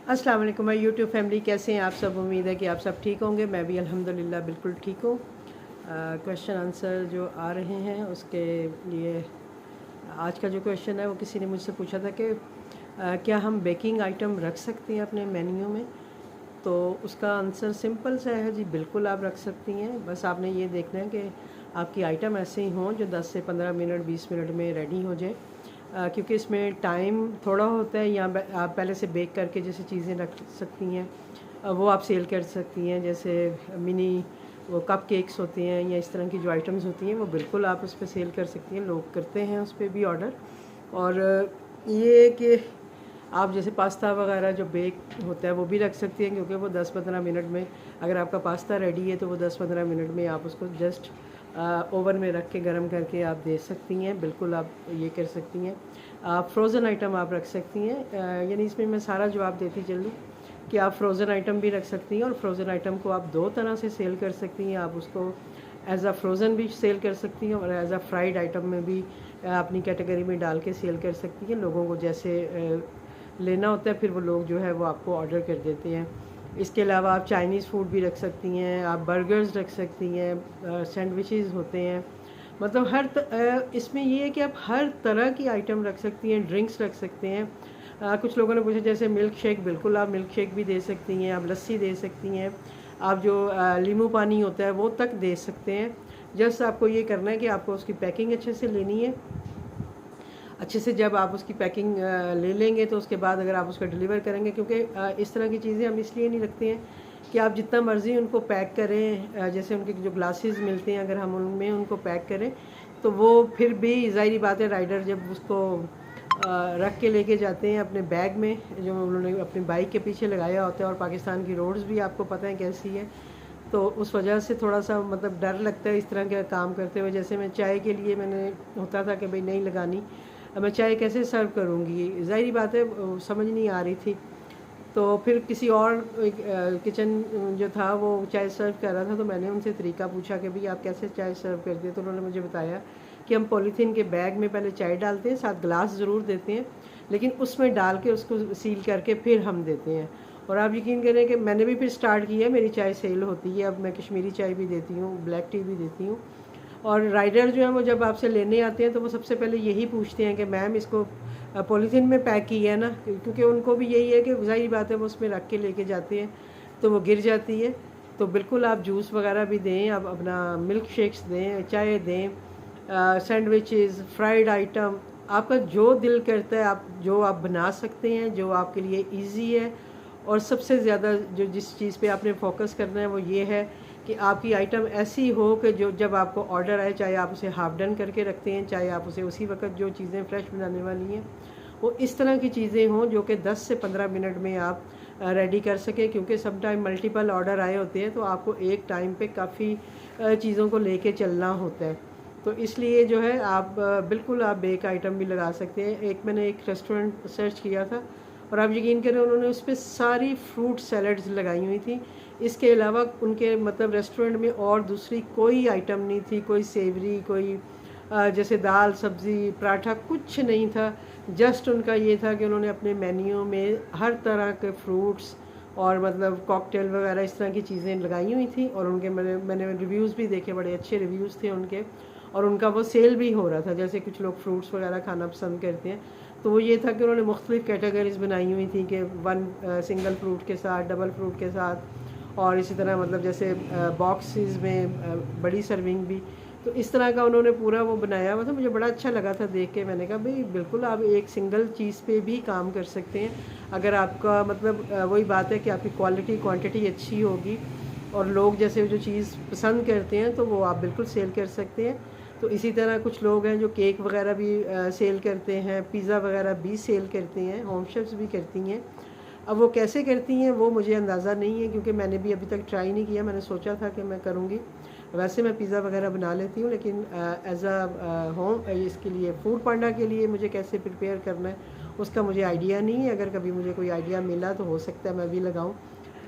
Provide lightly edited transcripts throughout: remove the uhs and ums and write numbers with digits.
अस्सलाम वालेकुम my YouTube family, कैसे हैं आप सब। उम्मीद है कि आप सब ठीक होंगे। मैं भी अल्हम्दुलिल्लाह बिल्कुल ठीक हूँ। क्वेश्चन आंसर जो आ रहे हैं उसके लिए आज का जो क्वेश्चन है वो किसी ने मुझसे पूछा था कि क्या हम बेकिंग आइटम रख सकते हैं अपने मेन्यू में। तो उसका आंसर सिंपल सा है जी, बिल्कुल आप रख सकती हैं। बस आपने ये देखना है कि आपकी आइटम ऐसे ही हों जो 10 से 15 मिनट 20 मिनट में रेडी हो जाए। क्योंकि इसमें टाइम थोड़ा होता है। या आप पहले से बेक करके जैसे चीज़ें रख सकती हैं, वो आप सेल कर सकती हैं। जैसे मिनी वो कप केक्स होते हैं या इस तरह की जो आइटम्स होती हैं वो बिल्कुल आप उस पर सेल कर सकती हैं। लोग करते हैं उस पर भी ऑर्डर। और ये कि आप जैसे पास्ता वगैरह जो बेक होता है वो भी रख सकती हैं, क्योंकि वो 10-15 मिनट में, अगर आपका पास्ता रेडी है तो वो 10-15 मिनट में आप उसको जस्ट ओवन में रख के गर्म करके आप दे सकती हैं। बिल्कुल आप ये कर सकती हैं। आप फ्रोज़न आइटम आप रख सकती हैं। यानी इसमें मैं सारा जवाब देती चलूँ कि आप फ्रोज़न आइटम भी रख सकती हैं। और फ्रोज़न आइटम को आप दो तरह से सेल कर सकती हैं। आप उसको एज़ अ फ्रोज़न भी सेल कर सकती हैं और एज़ अ फ्राइड आइटम में भी अपनी कैटेगरी में डाल के सेल कर सकती हैं। लोगों को जैसे लेना होता है फिर वो लोग जो है वो आपको ऑर्डर कर देते हैं। इसके अलावा आप चाइनीज़ फूड भी रख सकती हैं, आप बर्गर्स रख सकती हैं, सैंडविचेस होते हैं। मतलब इसमें ये है कि आप हर तरह की आइटम रख सकती हैं। ड्रिंक्स रख सकते हैं। कुछ लोगों ने पूछा जैसे मिल्क शेक, बिल्कुल आप मिल्क शेक भी दे सकती हैं, आप लस्सी दे सकती हैं, आप जो नींबू पानी होता है वो तक दे सकते हैं। जस्ट आपको ये करना है कि आपको उसकी पैकिंग अच्छे से लेनी है। अच्छे से जब आप उसकी पैकिंग ले लेंगे तो उसके बाद अगर आप उसका डिलीवर करेंगे, क्योंकि इस तरह की चीज़ें हम इसलिए नहीं रखते हैं कि आप जितना मर्ज़ी उनको पैक करें। जैसे उनके जो ग्लासेस मिलते हैं, अगर हम उनमें उनको पैक करें तो वो फिर भी ज़ाहिरी बात है, राइडर जब उसको रख के लेके जाते हैं अपने बैग में जो उन्होंने अपनी बाइक के पीछे लगाया होता है। और पाकिस्तान की रोड्स भी आपको पता है कैसी है, तो उस वजह से थोड़ा सा मतलब डर लगता है इस तरह का काम करते हुए। जैसे मैं चाय के लिए मैंने होता था कि भाई नहीं लगानी, अब मैं चाय कैसे सर्व करूँगी, ज़ाहिरी बात है समझ नहीं आ रही थी। तो फिर किसी और किचन जो था वो चाय सर्व कर रहा था, तो मैंने उनसे तरीका पूछा कि भाई आप कैसे चाय सर्व करते हैं। तो उन्होंने मुझे बताया कि हम पॉलीथीन के बैग में पहले चाय डालते हैं, साथ ग्लास ज़रूर देते हैं, लेकिन उसमें डाल के उसको सील करके फिर हम देते हैं। और आप यकीन करें कि मैंने भी फिर स्टार्ट किया, मेरी चाय सेल होती है। अब मैं कश्मीरी चाय भी देती हूँ, ब्लैक टी भी देती हूँ। और राइडर जो है वो जब आपसे लेने आते हैं तो वो सबसे पहले यही पूछते हैं कि मैम इसको पॉलीथीन में पैक की है ना, क्योंकि उनको भी यही है कि ज़ाहिर बात है वो उसमें रख के लेके जाते हैं तो वो गिर जाती है। तो बिल्कुल आप जूस वगैरह भी दें, आप अपना मिल्क शेक्स दें, चाय दें, सैंडविचेस, फ्राइड आइटम, आपका जो दिल करता है आप बना सकते हैं, जो आपके लिए इजी है। और सबसे ज़्यादा जो जिस चीज़ पे आपने फोकस करना है वो ये है कि आपकी आइटम ऐसी हो कि जो जब आपको ऑर्डर आए, चाहे आप उसे हाफ डन करके रखते हैं, चाहे आप उसे उसी वक्त जो चीज़ें फ्रेश बनाने वाली हैं वो इस तरह की चीज़ें हों जो कि 10 से 15 मिनट में आप रेडी कर सकें। क्योंकि सम टाइम मल्टीपल ऑर्डर आए होते हैं तो आपको एक टाइम पे काफ़ी चीज़ों को लेके चलना होता है। तो इसलिए जो है आप बिल्कुल आप बेक आइटम भी लगा सकते हैं। मैंने एक रेस्टोरेंट सर्च किया था और आप यकीन करें उन्होंने उस पर सारी फ्रूट सैलड्स लगाई हुई थी। इसके अलावा उनके मतलब रेस्टोरेंट में और दूसरी कोई आइटम नहीं थी, कोई सेवरी, कोई जैसे दाल सब्ज़ी पराठा कुछ नहीं था। जस्ट उनका ये था कि उन्होंने अपने मेन्यू में हर तरह के फ्रूट्स और मतलब कॉकटेल वगैरह इस तरह की चीज़ें लगाई हुई थी। और उनके मैंने रिव्यूज़ भी देखे, बड़े अच्छे रिव्यूज़ थे उनके। और उनका वो सेल भी हो रहा था, जैसे कुछ लोग फ्रूट्स वगैरह खाना पसंद करते हैं। तो वो ये था कि उन्होंने मुख्तलिफ़ कैटेगरीज़ बनाई हुई थी कि सिंगल फ्रूट के साथ, डबल फ्रूट के साथ, और इसी तरह मतलब जैसे बॉक्सेस में बड़ी सर्विंग भी। तो इस तरह का उन्होंने पूरा वो बनाया हुआ था। मुझे बड़ा अच्छा लगा था देख के। मैंने कहा भाई बिल्कुल आप एक सिंगल चीज़ पे भी काम कर सकते हैं, अगर आपका मतलब वही बात है कि आपकी क्वालिटी क्वांटिटी अच्छी होगी और लोग जैसे जो चीज़ पसंद करते हैं तो वो आप बिल्कुल सेल कर सकते हैं। तो इसी तरह कुछ लोग हैं जो केक वगैरह भी सेल करते हैं, पिज़्ज़ा वगैरह भी सेल करते हैं, होम शेफ्स भी करती हैं। अब वो कैसे करती हैं वो मुझे अंदाज़ा नहीं है, क्योंकि मैंने भी अभी तक ट्राई नहीं किया। मैंने सोचा था कि मैं करूँगी, वैसे मैं पिज़्ज़ा वगैरह बना लेती हूँ, लेकिन एज़ अ होम इसके लिए फूड पांडा के लिए मुझे कैसे प्रिपेयर करना है उसका मुझे आइडिया नहीं है। अगर कभी मुझे कोई आइडिया मिला तो हो सकता है मैं भी लगाऊँ।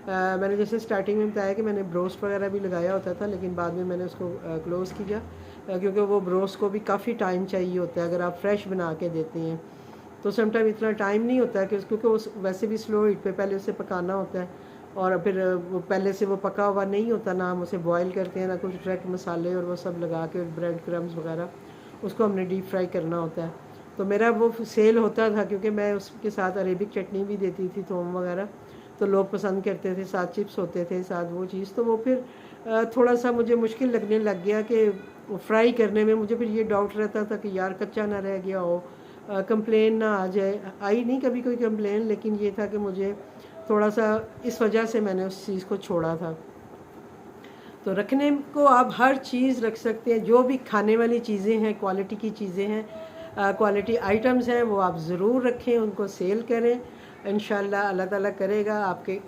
मैंने जैसे स्टार्टिंग में बताया कि मैंने ब्रोस्ट वगैरह भी लगाया होता था, लेकिन बाद में मैंने उसको क्लोज़ किया, क्योंकि वो ब्रोस्ट को भी काफ़ी टाइम चाहिए होता है अगर आप फ्रेश बना के देते हैं। तो समटाइम इतना टाइम नहीं होता है कि क्योंकि वो वैसे भी स्लो हीट पे पहले उसे पकाना होता है, और फिर वो पहले से वो पका हुआ नहीं होता, ना हम उसे बॉयल करते हैं, ना कुछ डायरेक्ट मसाले और वो सब लगा के ब्रेड क्रम्स वगैरह, उसको हमने डीप फ्राई करना होता है। तो मेरा वो सेल होता था क्योंकि मैं उसके साथ अरेबिक चटनी भी देती थी, थोम वगैरह, तो लोग पसंद करते थे, साथ चिप्स होते थे, साथ वो चीज़। तो वो फिर थोड़ा सा मुझे मुश्किल लगने लग गया कि फ्राई करने में मुझे फिर ये डाउट रहता था कि यार कच्चा ना रह गया हो, कंप्लेन ना आ जाए। आई नहीं कभी कोई कंप्लेन, लेकिन ये था कि मुझे थोड़ा सा इस वजह से मैंने उस चीज़ को छोड़ा था। तो रखने को आप हर चीज़ रख सकते हैं, जो भी खाने वाली चीज़ें हैं, क्वालिटी की चीज़ें हैं, क्वालिटी आइटम्स हैं, वो आप ज़रूर रखें, उनको सेल करें। इंशाल्लाह अल्लाह ताला करेगा,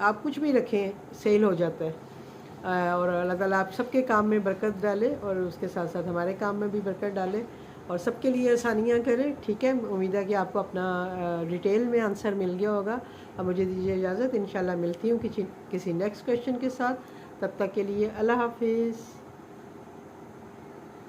आप कुछ भी रखें सेल हो जाता है। और अल्लाह ताला आप सबके काम में बरकत डाले और उसके साथ साथ हमारे काम में भी बरकत डाले और सबके लिए आसानियाँ करें। ठीक है, उम्मीद है कि आपको अपना डिटेल में आंसर मिल गया होगा। अब मुझे दीजिए इजाज़त, इंशाल्लाह मिलती हूँ किसी नेक्स्ट क्वेश्चन के साथ। तब तक के लिए अल्लाह हाफिज़।